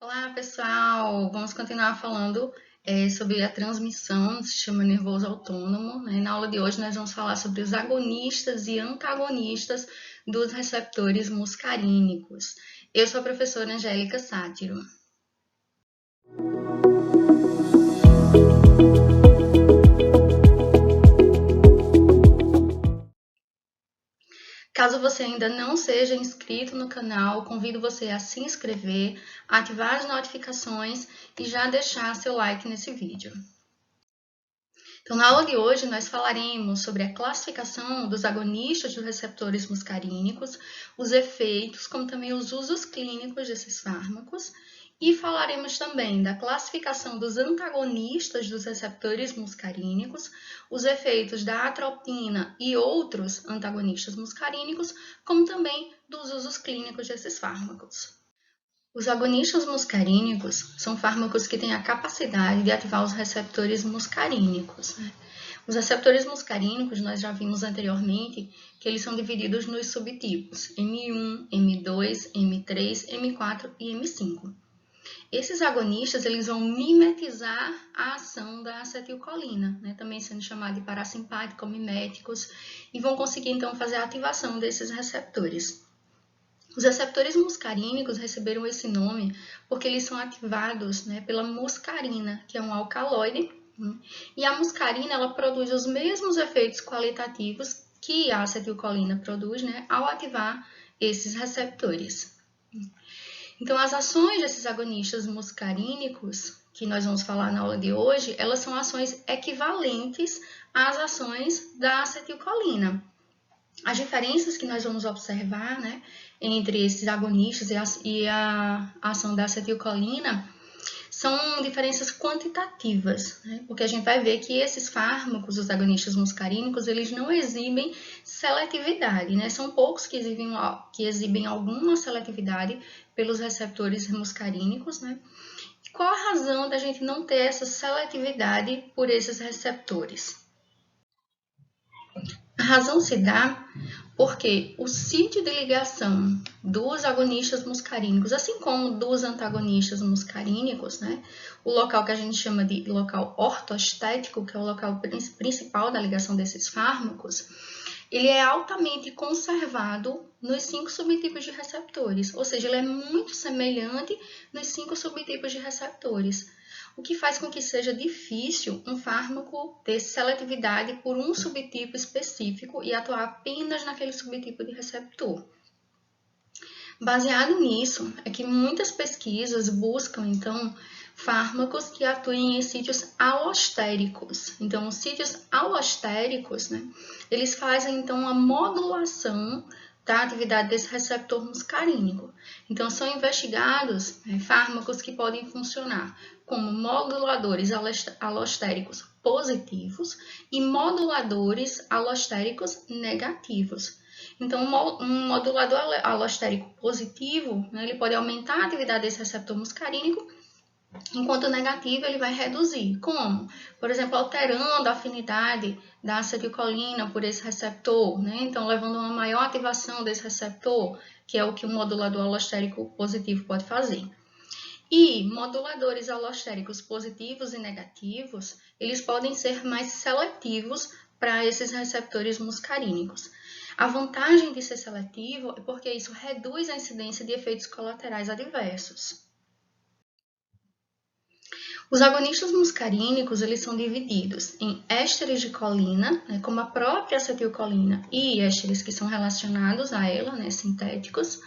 Olá, pessoal! Vamos continuar falando sobre a transmissão do sistema nervoso autônomo, né? Na aula de hoje, nós vamos falar sobre os agonistas e antagonistas dos receptores muscarínicos. Eu sou a professora Angélica Sátiro. Caso você ainda não seja inscrito no canal, convido você a se inscrever, ativar as notificações e já deixar seu like nesse vídeo. Então, na aula de hoje, nós falaremos sobre a classificação dos agonistas dos receptores muscarínicos, os efeitos, como também os usos clínicos desses fármacos, e falaremos também da classificação dos antagonistas dos receptores muscarínicos, os efeitos da atropina e outros antagonistas muscarínicos, como também dos usos clínicos desses fármacos. Os agonistas muscarínicos são fármacos que têm a capacidade de ativar os receptores muscarínicos. Os receptores muscarínicos, nós já vimos anteriormente, que eles são divididos nos subtipos M1, M2, M3, M4 e M5. Esses agonistas, eles vão mimetizar a ação da acetilcolina, né? Também sendo chamado de parasimpático-miméticos, e vão conseguir, então, fazer a ativação desses receptores. Os receptores muscarínicos receberam esse nome porque eles são ativados, né, pela muscarina, que é um alcaloide, né? E a muscarina ela produz os mesmos efeitos qualitativos que a acetilcolina produz, né, ao ativar esses receptores. Então, as ações desses agonistas muscarínicos, que nós vamos falar na aula de hoje, elas são ações equivalentes às ações da acetilcolina. As diferenças que nós vamos observar, né, entre esses agonistas e a ação da acetilcolina são diferenças quantitativas, né, porque a gente vai ver que esses fármacos, os agonistas muscarínicos, eles não exibem seletividade, né, são poucos que exibem alguma seletividade pelos receptores muscarínicos, né. Qual a razão da gente não ter essa seletividade por esses receptores? A razão se dá porque o sítio de ligação dos agonistas muscarínicos, assim como dos antagonistas muscarínicos, né, o local que a gente chama de local ortoestético, que é o local principal da ligação desses fármacos, ele é altamente conservado nos 5 subtipos de receptores, ou seja, ele é muito semelhante nos 5 subtipos de receptores, o que faz com que seja difícil um fármaco ter seletividade por um subtipo específico e atuar apenas naquele subtipo de receptor. Baseado nisso, é que muitas pesquisas buscam, então, fármacos que atuem em sítios alostéricos. Então, os sítios alostéricos, né, eles fazem, então, uma modulação da atividade desse receptor muscarínico. Então, são investigados fármacos que podem funcionar como moduladores alostéricos positivos e moduladores alostéricos negativos. Então, um modulador alostérico positivo, né, ele pode aumentar a atividade desse receptor muscarínico, enquanto o negativo ele vai reduzir. Como? Por exemplo, alterando a afinidade da acetilcolina por esse receptor, né? Então, levando a uma maior ativação desse receptor, que é o que um modulador alostérico positivo pode fazer. E moduladores alostéricos positivos e negativos, eles podem ser mais seletivos para esses receptores muscarínicos. A vantagem de ser seletivo é porque isso reduz a incidência de efeitos colaterais adversos. Os agonistas muscarínicos, eles são divididos em ésteres de colina, né, como a própria acetilcolina, e ésteres que são relacionados a ela, né, sintéticos,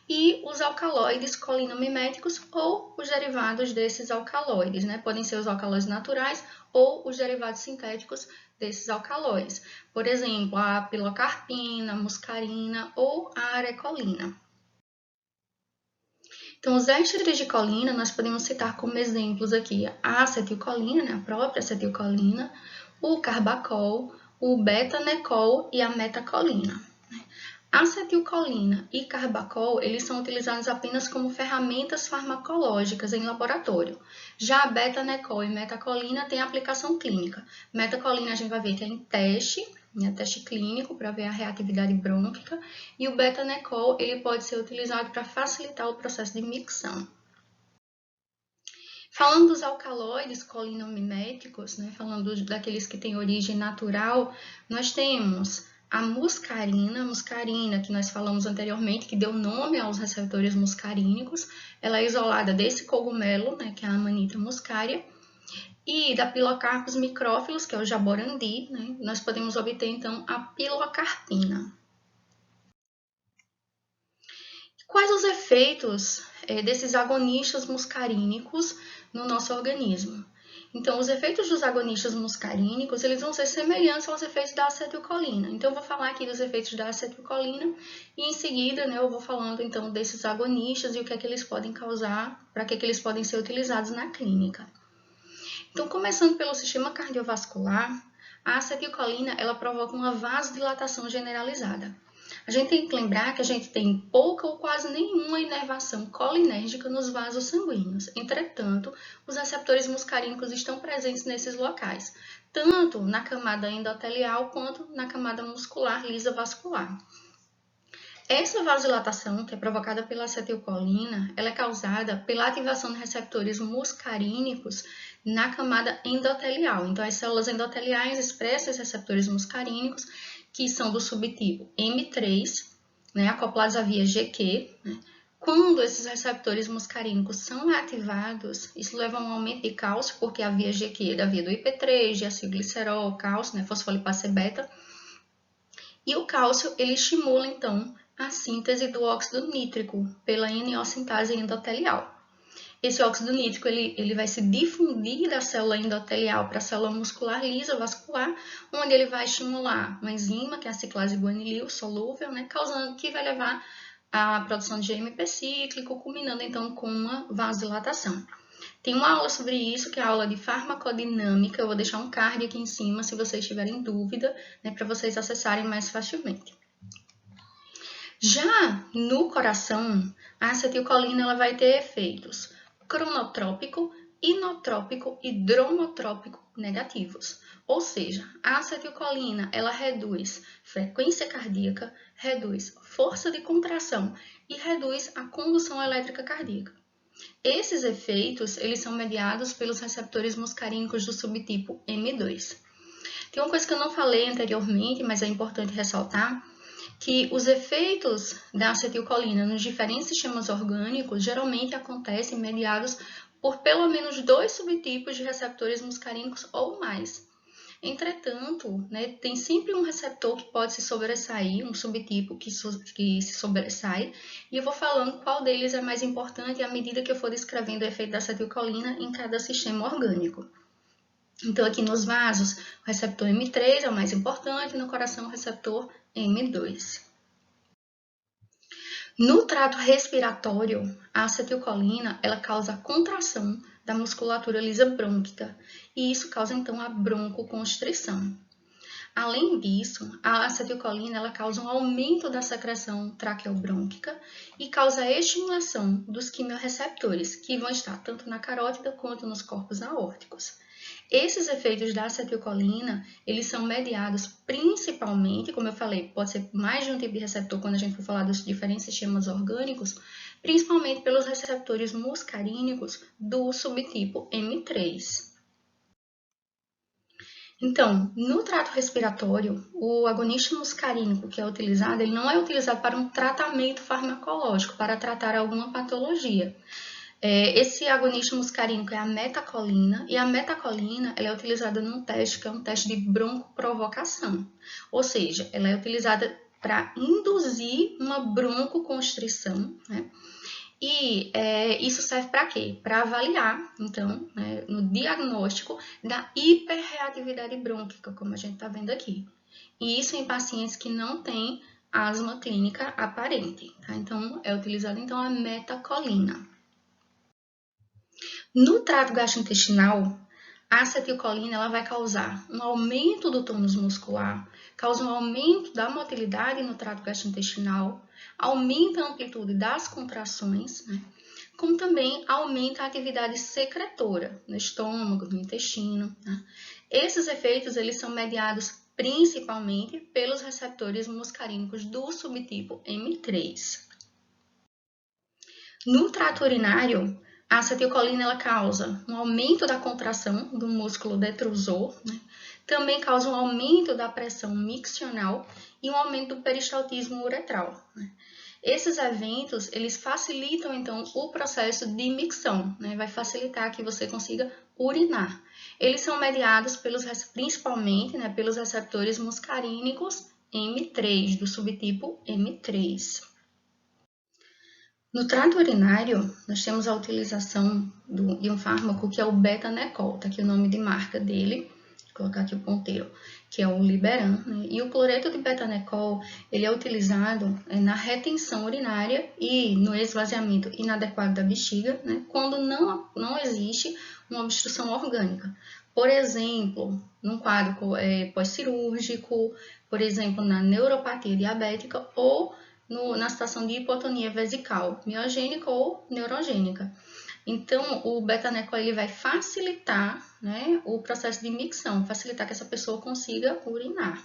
e os alcaloides colinamiméticos ou os derivados desses alcaloides, né? Podem ser os alcaloides naturais ou os derivados sintéticos desses alcaloides. Por exemplo, a pilocarpina, a muscarina ou a arecolina. Então, os ésteres de colina, nós podemos citar como exemplos aqui a acetilcolina, né? A própria acetilcolina, o carbacol, o betanecol e a metacolina. Acetilcolina e carbacol, eles são utilizados apenas como ferramentas farmacológicas em laboratório. Já a betanecol e metacolina têm aplicação clínica. Metacolina a gente vai ver que é em teste, né, teste clínico para ver a reatividade brônquica, e o betanecol ele pode ser utilizado para facilitar o processo de micção. Falando dos alcaloides colinamiméticos, né, falando daqueles que têm origem natural, nós temos a muscarina, que nós falamos anteriormente, que deu nome aos receptores muscarínicos. Ela é isolada desse cogumelo, né, que é a Amanita muscaria, e da Pilocarpus micrófilos, que é o jaborandi, né, nós podemos obter, então, a pilocarpina. Quais os efeitos desses agonistas muscarínicos no nosso organismo? Então, os efeitos dos agonistas muscarínicos, eles vão ser semelhantes aos efeitos da acetilcolina. Então, eu vou falar aqui dos efeitos da acetilcolina e, em seguida, né, eu vou falando, então, desses agonistas e o que é que eles podem causar, para que eles podem ser utilizados na clínica. Então, começando pelo sistema cardiovascular, a acetilcolina, ela provoca uma vasodilatação generalizada. A gente tem que lembrar que a gente tem pouca ou quase nenhuma inervação colinérgica nos vasos sanguíneos. Entretanto, os receptores muscarínicos estão presentes nesses locais, tanto na camada endotelial quanto na camada muscular lisa vascular. Essa vasodilatação, que é provocada pela acetilcolina, ela é causada pela ativação de receptores muscarínicos na camada endotelial. Então, as células endoteliais expressam os receptores muscarínicos, que são do subtipo M3, né, acoplados à via GQ. Né? Quando esses receptores muscarínicos são ativados, isso leva a um aumento de cálcio, porque a via GQ é da via do IP3, diacilglicerol, cálcio, né, fosfolipase C-beta. E o cálcio, ele estimula, então, a síntese do óxido nítrico pela NO-sintase endotelial. Esse óxido nítrico ele vai se difundir da célula endotelial para a célula muscular lisa vascular, onde ele vai estimular uma enzima, que é a ciclase guanilil solúvel, né, que vai levar à produção de GMP cíclico, culminando então com uma vasodilatação. Tem uma aula sobre isso, que é a aula de farmacodinâmica. Eu vou deixar um card aqui em cima, se vocês tiverem dúvida, né, para vocês acessarem mais facilmente. Já no coração, a acetilcolina ela vai ter efeitos cronotrópico, inotrópico e dromotrópico negativos. Ou seja, a acetilcolina ela reduz frequência cardíaca, reduz força de contração e reduz a condução elétrica cardíaca. Esses efeitos eles são mediados pelos receptores muscarínicos do subtipo M2. Tem uma coisa que eu não falei anteriormente, mas é importante ressaltar, que os efeitos da acetilcolina nos diferentes sistemas orgânicos geralmente acontecem mediados por pelo menos 2 subtipos de receptores muscarínicos ou mais. Entretanto, né, tem sempre um receptor que pode se sobressair, um subtipo que se sobressai, e eu vou falando qual deles é mais importante à medida que eu for descrevendo o efeito da acetilcolina em cada sistema orgânico. Então, aqui nos vasos, o receptor M3 é o mais importante, no coração, o receptor M2. No trato respiratório, a acetilcolina ela causa a contração da musculatura lisa brônquica, e isso causa, então, a broncoconstrição. Além disso, a acetilcolina ela causa um aumento da secreção traqueobrônquica e causa a estimulação dos quimiorreceptores, que vão estar tanto na carótida quanto nos corpos aórticos. Esses efeitos da acetilcolina, eles são mediados principalmente, como eu falei, pode ser mais de um tipo de receptor quando a gente for falar dos diferentes sistemas orgânicos, principalmente pelos receptores muscarínicos do subtipo M3. Então, no trato respiratório, o agonista muscarínico que é utilizado, ele não é utilizado para um tratamento farmacológico, para tratar alguma patologia. Esse agonista muscarínico é a metacolina, e a metacolina ela é utilizada num teste que é um teste de broncoprovocação, ou seja, ela é utilizada para induzir uma broncoconstrição, né? E isso serve para quê? Para avaliar, então, né, no diagnóstico da hiperreatividade brônquica, como a gente está vendo aqui. E isso em pacientes que não têm asma clínica aparente, tá? Então, é utilizada então a metacolina. No trato gastrointestinal, a acetilcolina ela vai causar um aumento do tônus muscular, causa um aumento da motilidade no trato gastrointestinal, aumenta a amplitude das contrações, né? Como também aumenta a atividade secretora no estômago, no intestino. Né? Esses efeitos eles são mediados principalmente pelos receptores muscarínicos do subtipo M3. No trato urinário, A acetilcolina ela causa um aumento da contração do músculo detrusor, né? Também causa um aumento da pressão miccional e um aumento do peristaltismo uretral, né? Esses eventos, eles facilitam, então, o processo de micção, né? Vai facilitar que você consiga urinar. Eles são mediados principalmente, né, pelos receptores muscarínicos M3, do subtipo M3. No trato urinário, nós temos a utilização de um fármaco que é o beta-necol, tá aqui o nome de marca dele, vou colocar aqui o ponteiro, que é o Liberan, né? E o cloreto de beta-necol, ele é utilizado na retenção urinária e no esvaziamento inadequado da bexiga, né? Quando não existe uma obstrução orgânica. Por exemplo, num quadro pós-cirúrgico, por exemplo, na neuropatia diabética ou na situação de hipotonia vesical, miogênica ou neurogênica. Então, o beta-necol ele vai facilitar, né, o processo de micção, facilitar que essa pessoa consiga urinar.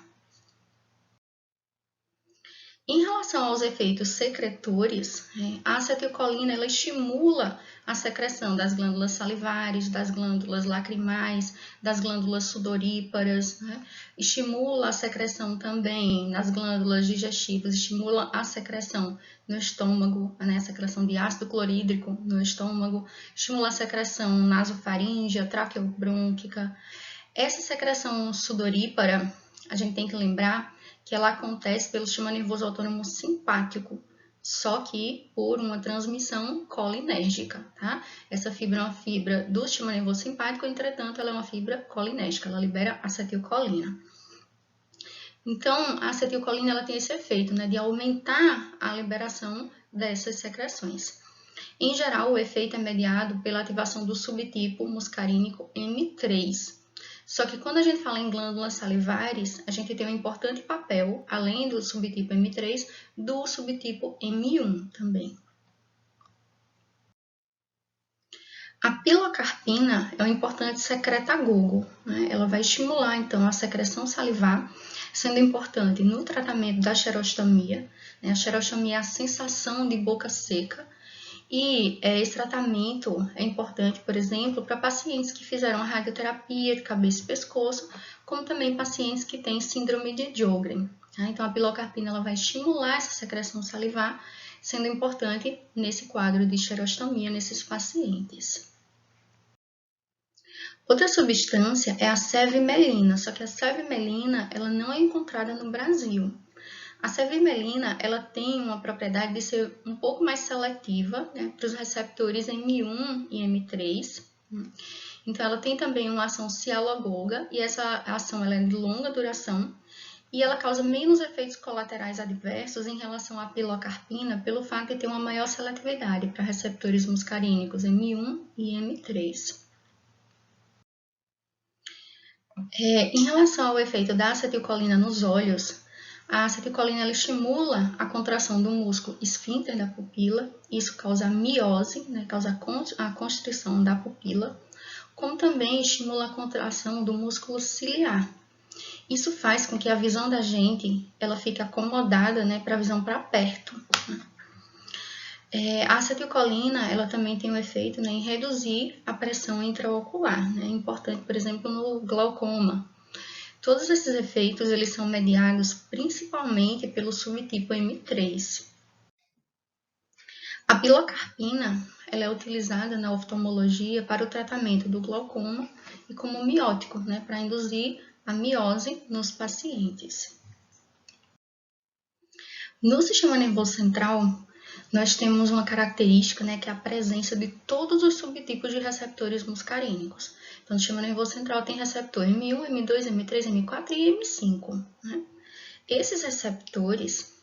Em relação aos efeitos secretores, a acetilcolina ela estimula a secreção das glândulas salivares, das glândulas lacrimais, das glândulas sudoríparas, né? Estimula a secreção também nas glândulas digestivas, estimula a secreção no estômago, né? A secreção de ácido clorídrico no estômago, estimula a secreção nasofaríngea, traqueobrônquica. Essa secreção sudorípara, a gente tem que lembrar que ela acontece pelo sistema nervoso autônomo simpático, só que por uma transmissão colinérgica, tá? Essa fibra é uma fibra do sistema nervoso simpático, entretanto, ela é uma fibra colinérgica, ela libera acetilcolina. Então, a acetilcolina ela tem esse efeito, né, de aumentar a liberação dessas secreções. Em geral, o efeito é mediado pela ativação do subtipo muscarínico M3. Só que quando a gente fala em glândulas salivares, a gente tem um importante papel, além do subtipo M3, do subtipo M1 também. A pilocarpina é um importante secretagogo, né? Ela vai estimular, então, a secreção salivar, sendo importante no tratamento da xerostomia. Né? A xerostomia é a sensação de boca seca. E esse tratamento é importante, por exemplo, para pacientes que fizeram a radioterapia de cabeça e pescoço, como também pacientes que têm síndrome de Sjögren. Tá? Então, a pilocarpina ela vai estimular essa secreção salivar, sendo importante nesse quadro de xerostomia nesses pacientes. Outra substância é a cevimelina, só que a cevimelina ela não é encontrada no Brasil. A cevimelina ela tem uma propriedade de ser um pouco mais seletiva, né, para os receptores M1 e M3. Então, ela tem também uma ação cialagoga, e essa ação ela é de longa duração, e ela causa menos efeitos colaterais adversos em relação à pilocarpina, pelo fato de ter uma maior seletividade para receptores muscarínicos M1 e M3. Em relação ao efeito da acetilcolina nos olhos, a acetilcolina ela estimula a contração do músculo esfíncter da pupila, isso causa a miose, né, causa a constrição da pupila, como também estimula a contração do músculo ciliar. Isso faz com que a visão da gente ela fique acomodada, né, para a visão para perto. A acetilcolina ela também tem um efeito, né, em reduzir a pressão intraocular, né, importante, por exemplo, no glaucoma. Todos esses efeitos eles são mediados principalmente pelo subtipo M3. A pilocarpina ela é utilizada na oftalmologia para o tratamento do glaucoma e como miótico, né, para induzir a miose nos pacientes. No sistema nervoso central, nós temos uma característica, né, que é a presença de todos os subtipos de receptores muscarínicos. Então, o sistema nervoso central tem receptor M1, M2, M3, M4 e M5. Né? Esses receptores,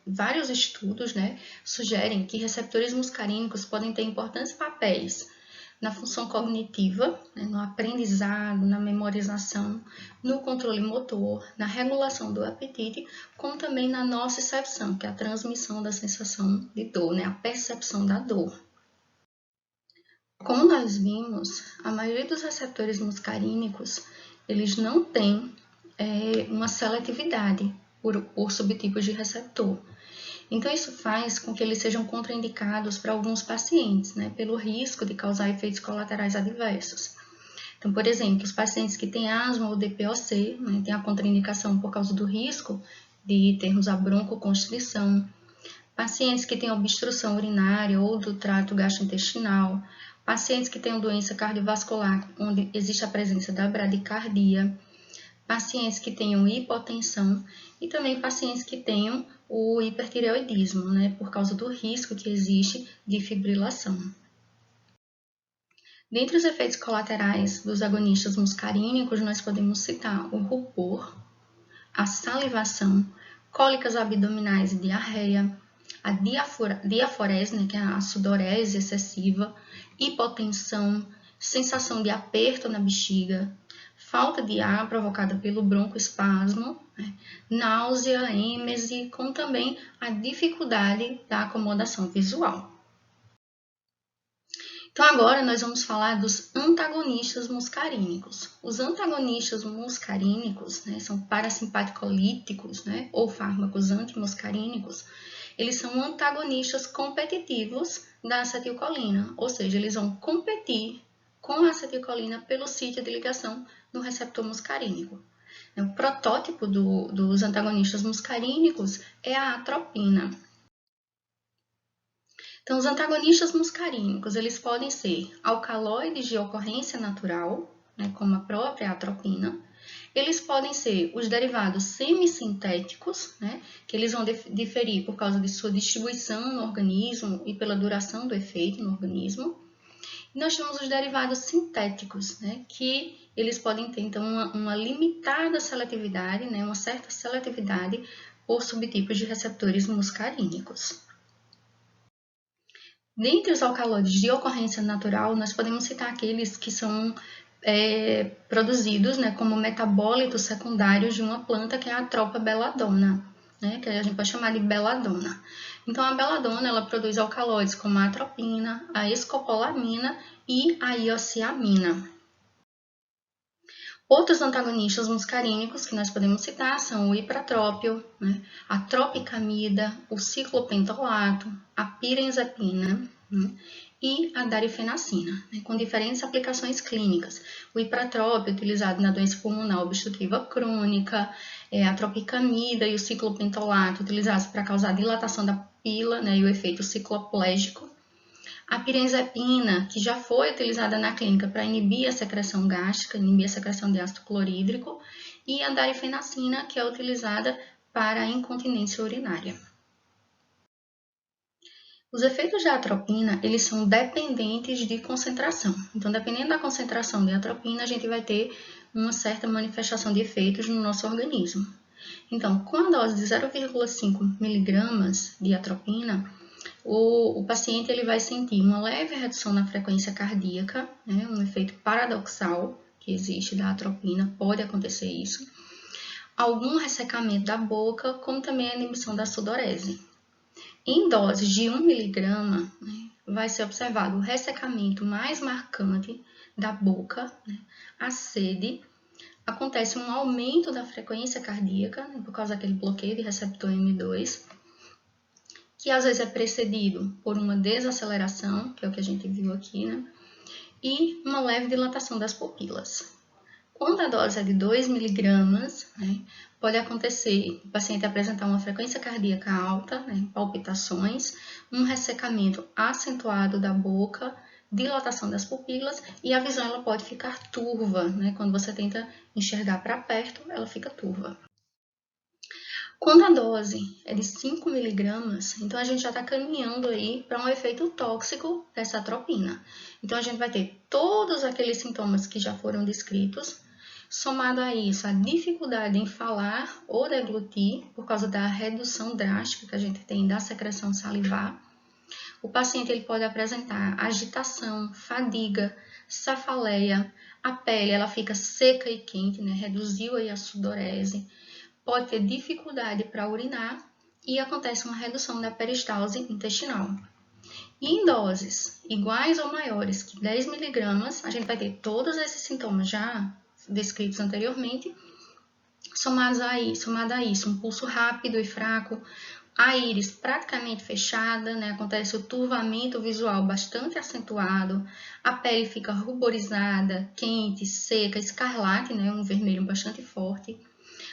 vários estudos, né, sugerem que receptores muscarínicos podem ter importantes papéis na função cognitiva, né, no aprendizado, na memorização, no controle motor, na regulação do apetite, como também na nocicepção, que é a transmissão da sensação de dor, né, a percepção da dor. Como nós vimos, a maioria dos receptores muscarínicos, eles não têm uma seletividade por subtipos de receptor. Então, isso faz com que eles sejam contraindicados para alguns pacientes, né, pelo risco de causar efeitos colaterais adversos. Então, por exemplo, os pacientes que têm asma ou DPOC, né, têm a contraindicação por causa do risco de termos a broncoconstrição, pacientes que têm obstrução urinária ou do trato gastrointestinal, pacientes que têm doença cardiovascular, onde existe a presença da bradicardia, pacientes que tenham hipotensão e também pacientes que tenham o hipertireoidismo, né, por causa do risco que existe de fibrilação. Dentre os efeitos colaterais dos agonistas muscarínicos, nós podemos citar o rubor, a salivação, cólicas abdominais e diarreia, a diaforese, né, que é a sudorese excessiva, hipotensão, sensação de aperto na bexiga, falta de ar provocada pelo broncoespasmo, né, náusea, êmese, como também a dificuldade da acomodação visual. Então, agora nós vamos falar dos antagonistas muscarínicos. Os antagonistas muscarínicos, né, são parasimpaticolíticos, né, ou fármacos antimuscarínicos. Eles são antagonistas competitivos da acetilcolina, ou seja, eles vão competir com a acetilcolina pelo sítio de ligação no receptor muscarínico. O protótipo dos antagonistas muscarínicos é a atropina. Então, os antagonistas muscarínicos, eles podem ser alcaloides de ocorrência natural, né, como a própria atropina. Eles podem ser os derivados semissintéticos, né, que eles vão diferir por causa de sua distribuição no organismo e pela duração do efeito no organismo. E nós temos os derivados sintéticos, né, que eles podem ter, então, uma limitada seletividade, né, uma certa seletividade por subtipos de receptores muscarínicos. Dentre os alcaloides de ocorrência natural, nós podemos citar aqueles que são produzidos, né, como metabólitos secundários de uma planta que é a tropa belladonna, né, que a gente pode chamar de belladonna. Então, a belladonna ela produz alcaloides como a atropina, a escopolamina e a iociamina. Outros antagonistas muscarínicos que nós podemos citar são o ipratrópio, né, a tropicamida, o ciclopentolato, a pirenzepina, né, e a darifenacina, né, com diferentes aplicações clínicas. O ipratrópio é utilizado na doença pulmonar obstrutiva crônica, a tropicamida e o ciclopentolato utilizados para causar dilatação da pupila, né, e o efeito cicloplégico. A pirenzepina, que já foi utilizada na clínica para inibir a secreção gástrica, inibir a secreção de ácido clorídrico, e a darifenacina, que é utilizada para a incontinência urinária. Os efeitos da atropina, eles são dependentes de concentração. Então, dependendo da concentração de atropina, a gente vai ter uma certa manifestação de efeitos no nosso organismo. Então, com a dose de 0,5 mg de atropina, o paciente ele vai sentir uma leve redução na frequência cardíaca, né, um efeito paradoxal que existe da atropina, pode acontecer isso. Algum ressecamento da boca, como também a inibição da sudorese. Em doses de 1 mg, né, vai ser observado o ressecamento mais marcante da boca, né, a sede, acontece um aumento da frequência cardíaca, né, por causa daquele bloqueio de receptor M2, que às vezes é precedido por uma desaceleração, que é o que a gente viu aqui, né? E uma leve dilatação das pupilas. Quando a dose é de 2 mg, né, pode acontecer o paciente apresentar uma frequência cardíaca alta, né, palpitações, um ressecamento acentuado da boca, dilatação das pupilas e a visão ela pode ficar turva, né? Quando você tenta enxergar para perto, ela fica turva. Quando a dose é de 5 mg, então a gente já está caminhando aí para um efeito tóxico dessa atropina. Então a gente vai ter todos aqueles sintomas que já foram descritos, somado a isso a dificuldade em falar ou deglutir por causa da redução drástica que a gente tem da secreção salivar. O paciente ele pode apresentar agitação, fadiga, cefaleia, a pele ela fica seca e quente, né? Reduziu aí a sudorese. Pode ter dificuldade para urinar e acontece uma redução da peristalse intestinal. E em doses iguais ou maiores que 10 mg, a gente vai ter todos esses sintomas já descritos anteriormente, somado a isso, um pulso rápido e fraco, a íris praticamente fechada, né? Acontece o turvamento visual bastante acentuado, a pele fica ruborizada, quente, seca, escarlate, né? Um vermelho bastante forte.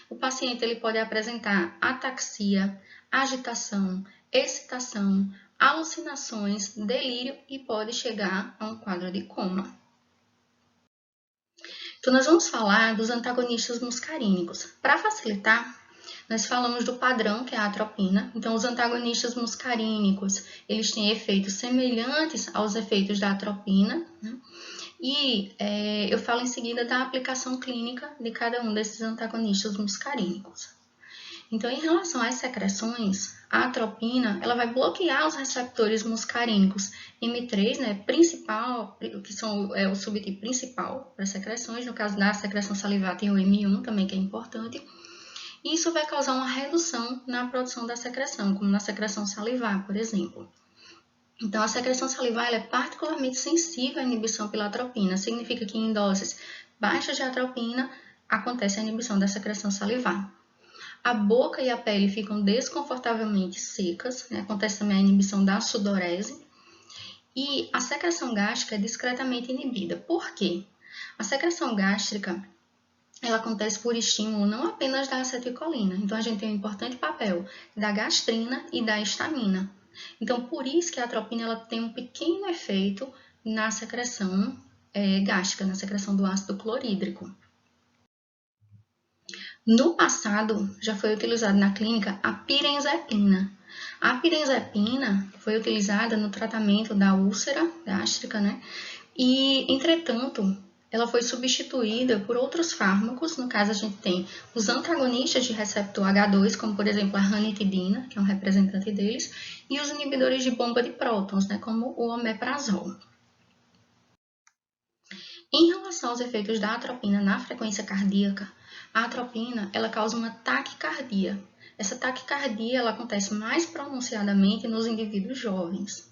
O paciente ele pode apresentar ataxia, agitação, excitação, alucinações, delírio e pode chegar a um quadro de coma. Então, nós vamos falar dos antagonistas muscarínicos. Para facilitar, nós falamos do padrão, que é a atropina. Então, os antagonistas muscarínicos, eles têm efeitos semelhantes aos efeitos da atropina, né? E eu falo em seguida da aplicação clínica de cada um desses antagonistas muscarínicos. Então, em relação às secreções, a atropina ela vai bloquear os receptores muscarínicos M3, né, principal, que são o subtipo principal para secreções. No caso da secreção salivar tem o M1 também, que é importante. E isso vai causar uma redução na produção da secreção, como na secreção salivar, por exemplo. Então, a secreção salivar ela é particularmente sensível à inibição pela atropina. Significa que em doses baixas de atropina acontece a inibição da secreção salivar. A boca e a pele ficam desconfortavelmente secas, né? Acontece também a inibição da sudorese. E a secreção gástrica é discretamente inibida. Por quê? A secreção gástrica ela acontece por estímulo não apenas da acetilcolina. Então, a gente tem um importante papel da gastrina e da histamina. Então, por isso que a atropina ela tem um pequeno efeito na secreção gástrica, na secreção do ácido clorídrico. No passado, já foi utilizada na clínica a pirenzepina. A pirenzepina foi utilizada no tratamento da úlcera gástrica, né? E, entretanto, ela foi substituída por outros fármacos. No caso, a gente tem os antagonistas de receptor H2, como, por exemplo, a ranitidina, que é um representante deles, e os inibidores de bomba de prótons, né? Como o omeprazol. Em relação aos efeitos da atropina na frequência cardíaca, a atropina ela causa uma taquicardia. Essa taquicardia ela acontece mais pronunciadamente nos indivíduos jovens.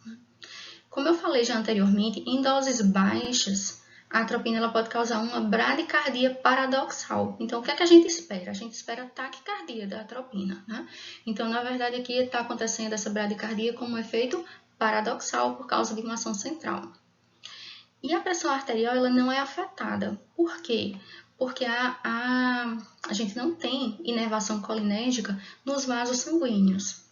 Como eu falei já anteriormente, em doses baixas, a atropina ela pode causar uma bradicardia paradoxal. Então, o que é que a gente espera? A gente espera a taquicardia da atropina, né? Então, na verdade, aqui está acontecendo essa bradicardia como um efeito paradoxal por causa de uma ação central. E a pressão arterial ela não é afetada. Por quê? Porque a gente não tem inervação colinérgica nos vasos sanguíneos.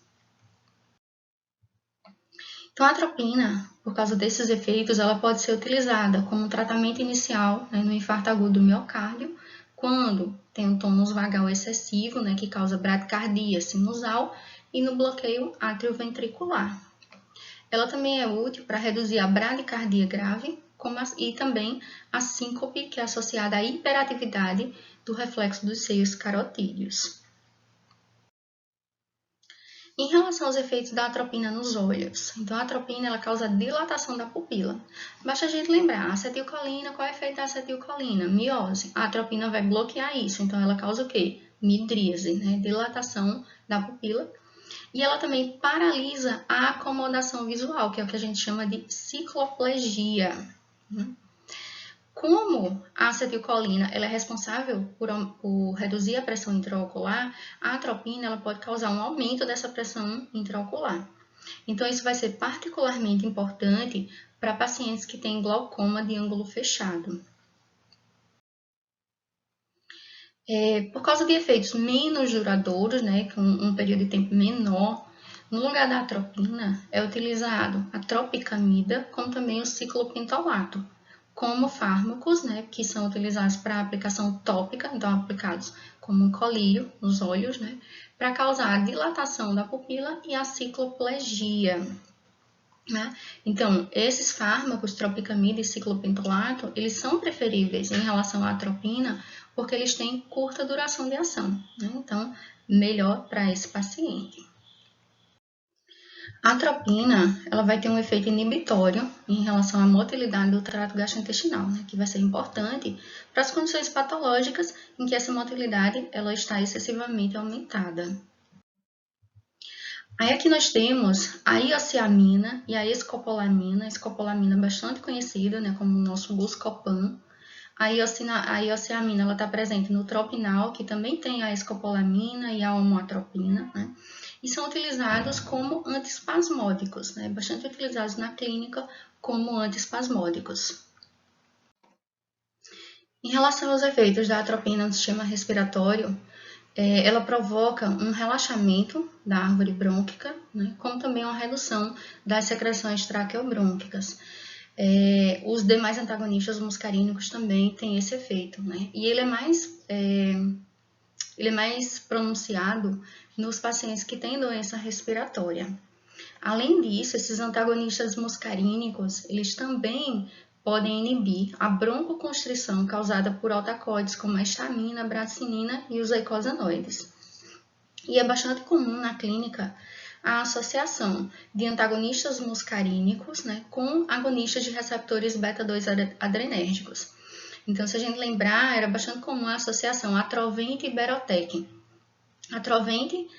Então, a atropina, por causa desses efeitos, ela pode ser utilizada como um tratamento inicial, né, no infarto agudo do miocárdio, quando tem um tônus vagal excessivo, né, que causa bradicardia sinusal, e no bloqueio atrioventricular. Ela também é útil para reduzir a bradicardia grave e também a síncope, que é associada à hiperatividade do reflexo dos seios carotídeos. Em relação aos efeitos da atropina nos olhos, então a atropina ela causa dilatação da pupila. Basta a gente lembrar, a acetilcolina, qual é o efeito da acetilcolina? Miose. A atropina vai bloquear isso, então ela causa o quê? Midríase, né? Dilatação da pupila. E ela também paralisa a acomodação visual, que é o que a gente chama de cicloplegia. Como a acetilcolina ela é responsável por reduzir a pressão intraocular, a atropina ela pode causar um aumento dessa pressão intraocular. Então, isso vai ser particularmente importante para pacientes que têm glaucoma de ângulo fechado. Por causa de efeitos menos duradouros, né, com um período de tempo menor, no lugar da atropina é utilizado a tropicamida, como também o ciclopentalato, como fármacos, né, que são utilizados para aplicação tópica, então aplicados como um colírio nos olhos, né, para causar a dilatação da pupila e a cicloplegia. Né? Então, esses fármacos, tropicamida e ciclopentalato, eles são preferíveis em relação à atropina porque eles têm curta duração de ação. Né? Então, melhor para esse paciente. A atropina ela vai ter um efeito inibitório em relação à motilidade do trato gastrointestinal, né? Que vai ser importante para as condições patológicas em que essa motilidade ela está excessivamente aumentada. Aí aqui nós temos a iociamina e a escopolamina bastante conhecida, né, como o nosso Buscopan. A ioseamina ela está presente no tropinal, que também tem a escopolamina e a homoatropina, né? E são utilizados como antiespasmódicos, né? Bastante utilizados na clínica como antiespasmódicos. Em relação aos efeitos da atropina no sistema respiratório, ela provoca um relaxamento da árvore brônquica, né? Como também uma redução das secreções traqueobrônquicas. Os demais antagonistas muscarínicos também têm esse efeito, né? E ele é mais pronunciado nos pacientes que têm doença respiratória. Além disso, esses antagonistas muscarínicos, eles também podem inibir a broncoconstrição causada por alcaloides como a histamina, a brasinina e os eicosanoides. E é bastante comum na clínica a associação de antagonistas muscarínicos, né, com agonistas de receptores beta-2 adrenérgicos. Então, se a gente lembrar, era bastante comum a associação atrovente e berotec. Atrovente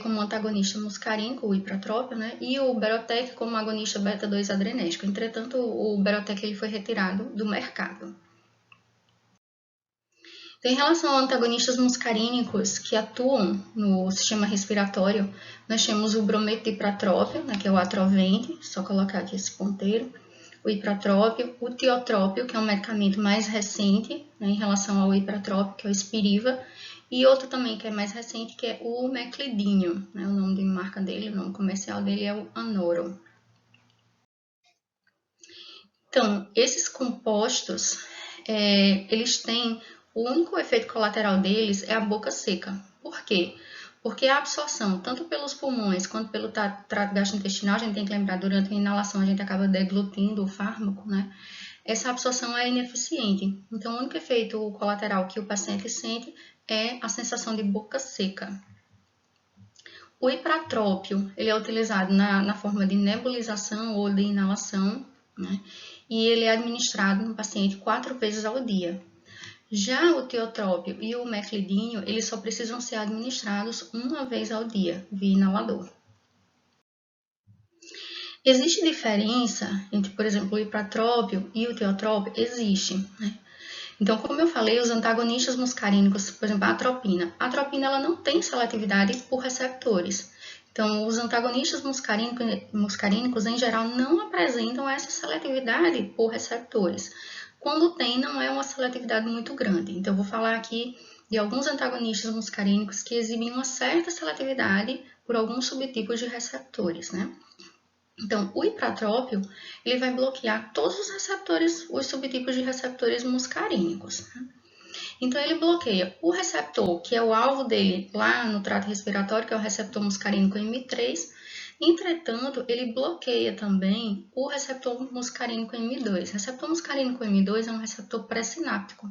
como antagonista muscarínico, o ipratrópio, né, e o berotec como agonista beta-2 adrenérgico. Entretanto, o berotec ele foi retirado do mercado. Em relação a antagonistas muscarínicos que atuam no sistema respiratório, nós temos o brometo de ipratrópio, né, que é o atrovente, só colocar aqui esse ponteiro, o ipratrópio, o tiotrópio, que é um medicamento mais recente, né, em relação ao ipratrópio, que é o Spiriva, e outro também que é mais recente, que é o meclidinho, né, o nome de marca dele, o nome comercial dele é o Anoro. Então, esses compostos, eles têm, o único efeito colateral deles é a boca seca. Por quê? Porque a absorção, tanto pelos pulmões quanto pelo trato gastrointestinal, a gente tem que lembrar, durante a inalação a gente acaba deglutindo o fármaco, né? Essa absorção é ineficiente. Então, o único efeito colateral que o paciente sente é a sensação de boca seca. O ipratrópio, ele é utilizado na forma de nebulização ou de inalação, né? E ele é administrado no paciente 4 vezes ao dia. Já o tiotrópio e o meclidinho, eles só precisam ser administrados 1 vez ao dia, via inalador. Existe diferença entre, por exemplo, o ipratrópio e o tiotrópio? Existe, né? Então, como eu falei, os antagonistas muscarínicos, por exemplo, a atropina ela não tem seletividade por receptores. Então, os antagonistas muscarínicos, em geral, não apresentam essa seletividade por receptores. Quando tem, não é uma seletividade muito grande. Então, eu vou falar aqui de alguns antagonistas muscarínicos que exibem uma certa seletividade por alguns subtipos de receptores, né? Então, o ipratrópio, ele vai bloquear todos os receptores, os subtipos de receptores muscarínicos. Então, ele bloqueia o receptor, que é o alvo dele lá no trato respiratório, que é o receptor muscarínico M3. Entretanto, ele bloqueia também o receptor muscarínico M2. O receptor muscarínico M2 é um receptor pré-sináptico.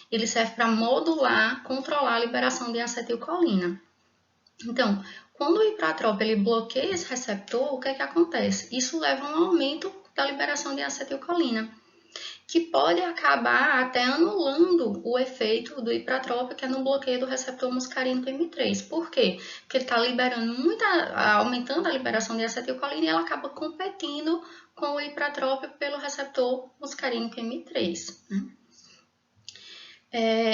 Ele serve para modular, controlar a liberação de acetilcolina. Então, quando o ipratrópio ele bloqueia esse receptor, o que é que acontece? Isso leva a um aumento da liberação de acetilcolina, que pode acabar até anulando o efeito do ipratrópio, que é no bloqueio do receptor muscarínico M3. Por quê? Porque ele está liberando aumentando a liberação de acetilcolina e ela acaba competindo com o ipratrópio pelo receptor muscarínico M3, né?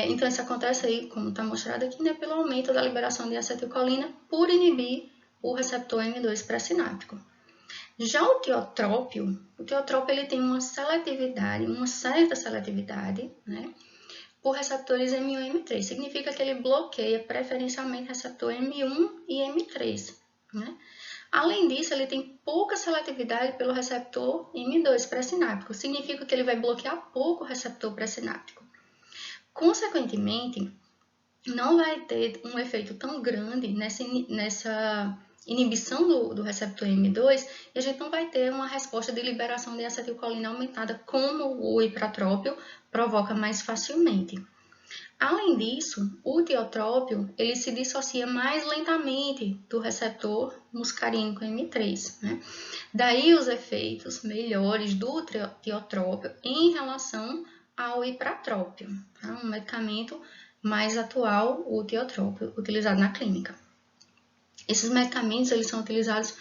Então, isso acontece aí, como está mostrado aqui, né, pelo aumento da liberação de acetilcolina por inibir o receptor M2 pré-sináptico. Já o tiotrópio ele tem uma seletividade, uma certa seletividade, né, por receptores M1 e M3. Significa que ele bloqueia preferencialmente receptor M1 e M3, né? Além disso, ele tem pouca seletividade pelo receptor M2 pré-sináptico. Significa que ele vai bloquear pouco o receptor pré-sináptico. Consequentemente, não vai ter um efeito tão grande nessa inibição do receptor M2 e a gente não vai ter uma resposta de liberação de acetilcolina aumentada como o ipratrópio provoca mais facilmente. Além disso, o tiotrópio ele se dissocia mais lentamente do receptor muscarínico M3, né? Daí os efeitos melhores do tiotrópio em relação ao ipratrópio, tá? Um medicamento mais atual, o tiotrópio, utilizado na clínica. Esses medicamentos eles são utilizados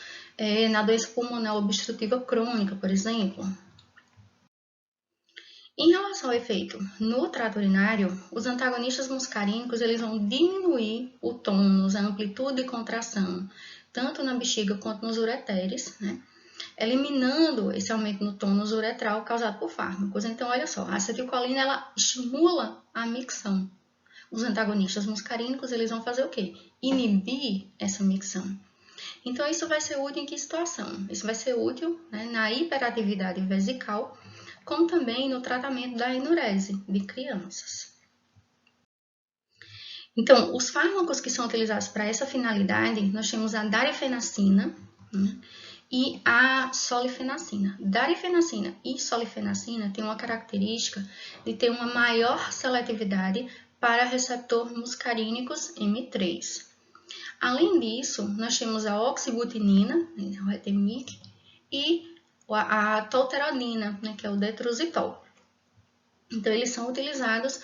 na doença pulmonar obstrutiva crônica, por exemplo. Em relação ao efeito no trato urinário, os antagonistas muscarínicos eles vão diminuir o tônus, a amplitude de contração, tanto na bexiga quanto nos ureteres, né? Eliminando esse aumento no tônus uretral causado por fármacos. Então, olha só, a acetilcolina ela estimula a micção. Os antagonistas muscarínicos eles vão fazer o quê? Inibir essa micção. Então, isso vai ser útil em que situação? Isso vai ser útil, né, na hiperatividade vesical, como também no tratamento da enurese de crianças. Então, os fármacos que são utilizados para essa finalidade, nós temos a darifenacina, né, e a solifenacina. Darifenacina e solifenacina têm uma característica de ter uma maior seletividade para receptor muscarínicos M3. Além disso, nós temos a oxibutinina, né, o Retemic, e a tolterodina, né, que é o detrusitol. Então, eles são utilizados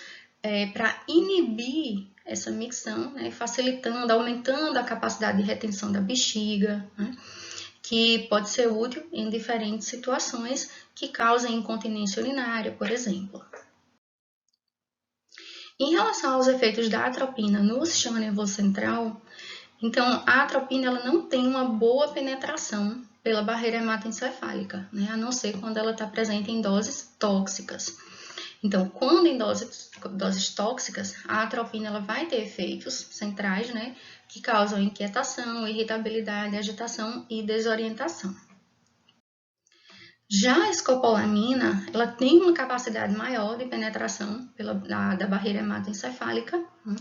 para inibir essa micção, né, facilitando, aumentando a capacidade de retenção da bexiga, né, que pode ser útil em diferentes situações que causem incontinência urinária, por exemplo. Em relação aos efeitos da atropina no sistema nervoso central, então a atropina ela não tem uma boa penetração pela barreira hematoencefálica, né? A não ser quando ela está presente em doses tóxicas. Então, quando em doses tóxicas, a atropina ela vai ter efeitos centrais, né, que causam inquietação, irritabilidade, agitação e desorientação. Já a escopolamina, ela tem uma capacidade maior de penetração da barreira hematoencefálica, né?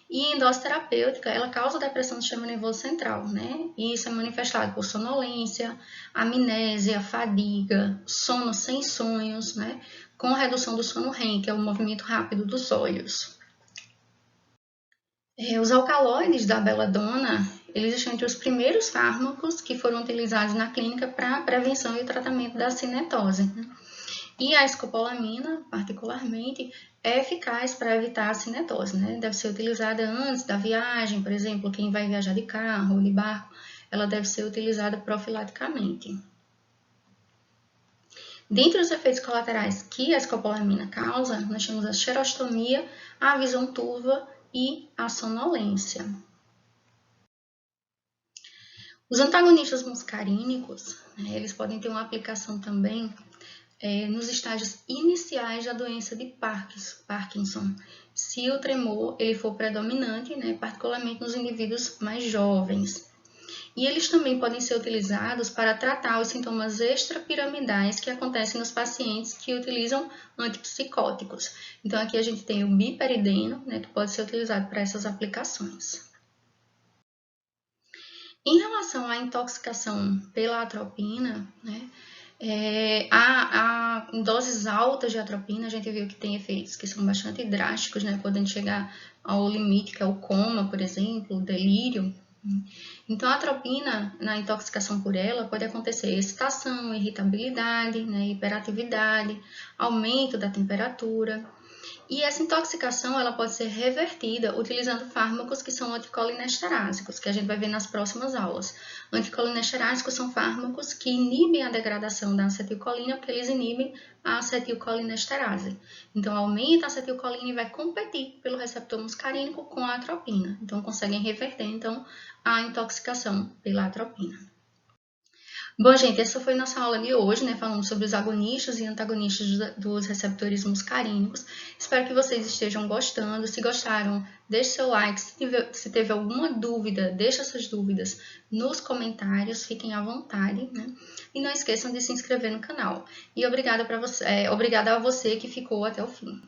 E em dose terapêutica, ela causa depressão do sistema nervoso central, né? E isso é manifestado por sonolência, amnésia, fadiga, sono sem sonhos, né? Com redução do sono REM, que é o movimento rápido dos olhos. Os alcaloides da beladona, eles estão entre os primeiros fármacos que foram utilizados na clínica para a prevenção e o tratamento da cinetose, né? E a escopolamina, particularmente, é eficaz para evitar a cinetose, né? Deve ser utilizada antes da viagem, por exemplo, quem vai viajar de carro ou de barco, ela deve ser utilizada profilaticamente. Dentre os efeitos colaterais que a escopolamina causa, nós temos a xerostomia, a visão turva e a sonolência. Os antagonistas muscarínicos, né, eles podem ter uma aplicação também nos estágios iniciais da doença de Parkinson, se o tremor ele for predominante, né, particularmente nos indivíduos mais jovens. E eles também podem ser utilizados para tratar os sintomas extrapiramidais que acontecem nos pacientes que utilizam antipsicóticos. Então, aqui a gente tem o biperideno, né, que pode ser utilizado para essas aplicações. Em relação à intoxicação pela atropina, né, em doses altas de atropina, a gente viu que tem efeitos que são bastante drásticos, né, podendo chegar ao limite, que é o coma, por exemplo, o delírio. Então, a atropina, na intoxicação por ela, pode acontecer excitação, irritabilidade, né, hiperatividade, aumento da temperatura. E essa intoxicação ela pode ser revertida utilizando fármacos que são anticolinesterásicos, que a gente vai ver nas próximas aulas. Anticolinesterásicos são fármacos que inibem a degradação da acetilcolina, porque eles inibem a acetilcolinesterase. Então, aumenta a acetilcolina e vai competir pelo receptor muscarínico com a atropina. Então, conseguem reverter então, a intoxicação pela atropina. Bom, gente, essa foi nossa aula de hoje, né? Falando sobre os agonistas e antagonistas dos receptores muscarínicos. Espero que vocês estejam gostando. Se gostaram, deixe seu like. Se teve alguma dúvida, deixe suas dúvidas nos comentários. Fiquem à vontade, né? E não esqueçam de se inscrever no canal. E obrigada a você que ficou até o fim.